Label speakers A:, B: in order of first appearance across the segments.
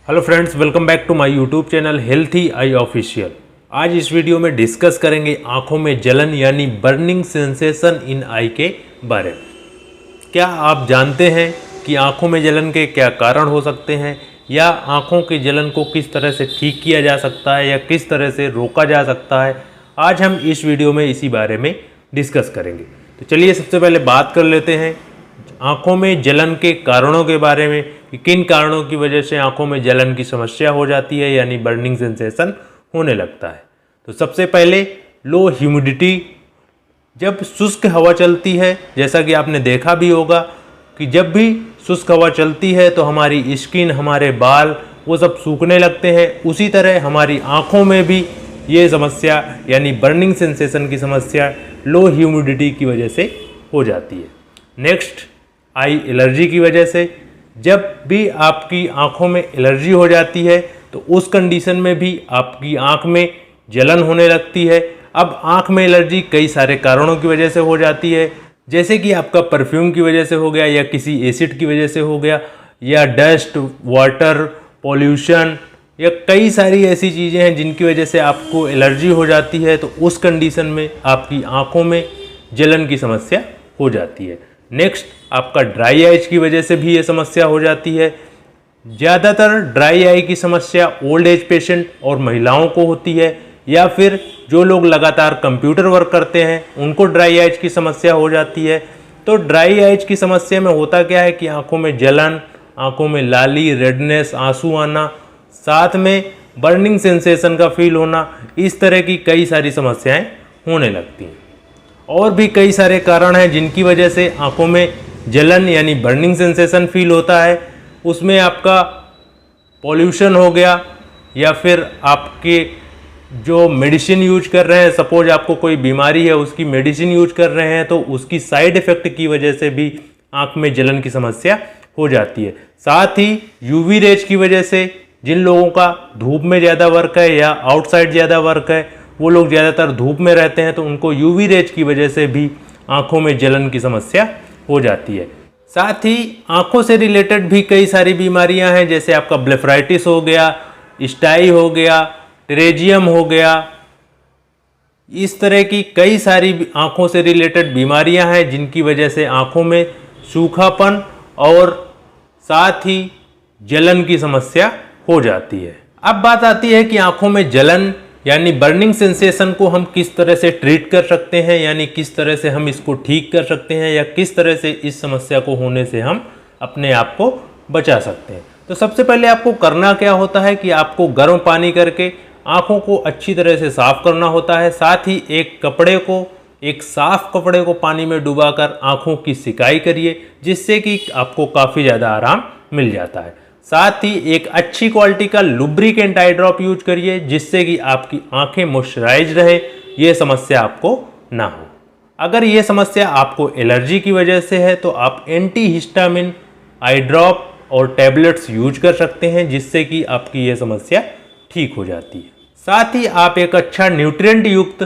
A: Hello friends, welcome back to my YouTube channel healthy I official. आज इस video में discuss करेंगे आंखों में जलन यानी बर्निंग सेंसेशन इन आई के बारे में। क्या आप जानते हैं कि आंखों में जलन के क्या कारण हो सकते हैं या आंखों की जलन को किस तरह से ठीक किया जा सकता है या किस तरह से रोका जा सकता है? आज हम इस वीडियो में इसी बारे में डिस्कस करेंगे। तो चलिए सबसे पहले बात कर लेते हैं आंखों में जलन के कारणों के बारे में कि किन कारणों की वजह से आंखों में जलन की समस्या हो जाती है यानी बर्निंग सेंसेशन होने लगता है। तो सबसे पहले लो ह्यूमिडिटी। जब शुष्क हवा चलती है, जैसा कि आपने देखा भी होगा कि जब भी शुष्क हवा चलती है तो हमारी स्किन, हमारे बाल वो सब सूखने लगते हैं। उसी तरह हमारी आंखों में भी ये समस्या यानी बर्निंग सेंसेशन की समस्या लो ह्यूमिडिटी की वजह से हो जाती है। नेक्स्ट, आई एलर्जी की वजह से। जब भी आपकी आंखों में एलर्जी हो जाती है तो उस कंडीशन में भी आपकी आंख में जलन होने लगती है। अब आंख में एलर्जी कई सारे कारणों की वजह से हो जाती है, जैसे कि आपका परफ्यूम की वजह से हो गया या किसी एसिड की वजह से हो गया या डस्ट, वाटर, पॉल्यूशन या कई सारी ऐसी चीज़ें हैं जिनकी वजह से आपको एलर्जी हो जाती है। तो उस कंडीशन में आपकी आंखों में जलन की समस्या हो जाती है। नेक्स्ट, आपका ड्राई आइज की वजह से भी ये समस्या हो जाती है। ज़्यादातर ड्राई आई की समस्या ओल्ड एज पेशेंट और महिलाओं को होती है, या फिर जो लोग लगातार कंप्यूटर वर्क करते हैं उनको ड्राई आइज की समस्या हो जाती है। तो ड्राई आइज की समस्या में होता क्या है कि आंखों में जलन, आंखों में लाली, रेडनेस, आंसू आना, साथ में बर्निंग सेंसेशन का फील होना, इस तरह की कई सारी समस्याएं होने लगती हैं। और भी कई सारे कारण हैं जिनकी वजह से आंखों में जलन यानी बर्निंग सेंसेशन फील होता है। उसमें आपका पॉल्यूशन हो गया, या फिर आपके जो मेडिसिन यूज कर रहे हैं, सपोज आपको कोई बीमारी है उसकी मेडिसिन यूज कर रहे हैं तो उसकी साइड इफ़ेक्ट की वजह से भी आंख में जलन की समस्या हो जाती है। साथ ही यूवी रेज की वजह से, जिन लोगों का धूप में ज़्यादा वर्क है या आउटसाइड ज़्यादा वर्क है, वो लोग ज़्यादातर धूप में रहते हैं तो उनको यूवी रेज की वजह से भी आंखों में जलन की समस्या हो जाती है। साथ ही आंखों से रिलेटेड भी कई सारी बीमारियां हैं, जैसे आपका ब्लेफराइटिस हो गया, स्टाई हो गया, टेरेजियम हो गया। इस तरह की कई सारी आंखों से रिलेटेड बीमारियां हैं जिनकी वजह से आंखों में सूखापन और साथ ही जलन की समस्या हो जाती है। अब बात आती है कि आंखों में जलन यानी बर्निंग सेंसेशन को हम किस तरह से ट्रीट कर सकते हैं, यानी किस तरह से हम इसको ठीक कर सकते हैं या किस तरह से इस समस्या को होने से हम अपने आप को बचा सकते हैं। तो सबसे पहले आपको करना क्या होता है कि आपको गर्म पानी करके आंखों को अच्छी तरह से साफ करना होता है। साथ ही एक साफ कपड़े को पानी में डुबाकर आंखों की सिकाई करिए, जिससे कि आपको काफ़ी ज़्यादा आराम मिल जाता है। साथ ही एक अच्छी क्वालिटी का लुब्रिकेंट आई ड्रॉप यूज करिए, जिससे कि आपकी आंखें मॉइस्चराइज रहे, ये समस्या आपको ना हो। अगर ये समस्या आपको एलर्जी की वजह से है तो आप एंटी हिस्टामिन आई ड्रॉप और टैबलेट्स यूज कर सकते हैं, जिससे कि आपकी ये समस्या ठीक हो जाती है। साथ ही आप एक अच्छा न्यूट्रिएंट युक्त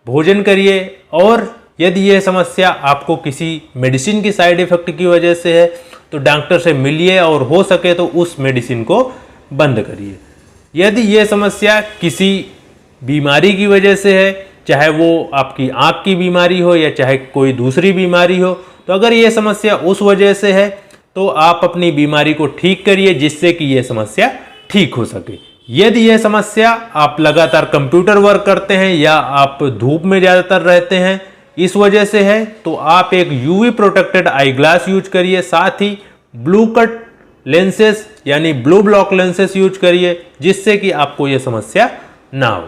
A: भोजन करिए, और यदि ये समस्या आपको किसी मेडिसिन की साइड इफ़ेक्ट की वजह से है तो डॉक्टर से मिलिए और हो सके तो उस मेडिसिन को बंद करिए। यदि ये समस्या किसी बीमारी की वजह से है, चाहे वो आपकी आँख की बीमारी हो या चाहे कोई दूसरी बीमारी हो, तो अगर ये समस्या उस वजह से है तो आप अपनी बीमारी को ठीक करिए, जिससे कि ये समस्या ठीक हो सके। यदि यह समस्या आप लगातार कंप्यूटर वर्क करते हैं या आप धूप में ज़्यादातर रहते हैं इस वजह से है, तो आप एक UV protected I glass use करिए। साथ ही ब्लू कट लेंसेस यानी ब्लू ब्लॉक लेंसेस यूज करिए, जिससे कि आपको यह समस्या ना हो।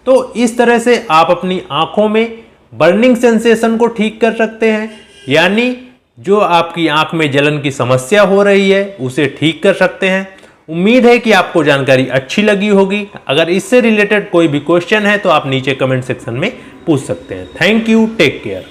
A: तो इस तरह से आप अपनी आंखों में बर्निंग सेंसेशन को ठीक कर सकते हैं, यानी जो आपकी आंख में जलन की समस्या हो रही है उसे ठीक कर सकते हैं। उम्मीद है कि आपको जानकारी अच्छी लगी होगी। अगर इससे रिलेटेड कोई भी क्वेश्चन है तो आप नीचे कमेंट सेक्शन में पूछ सकते हैं। Thank you, take care.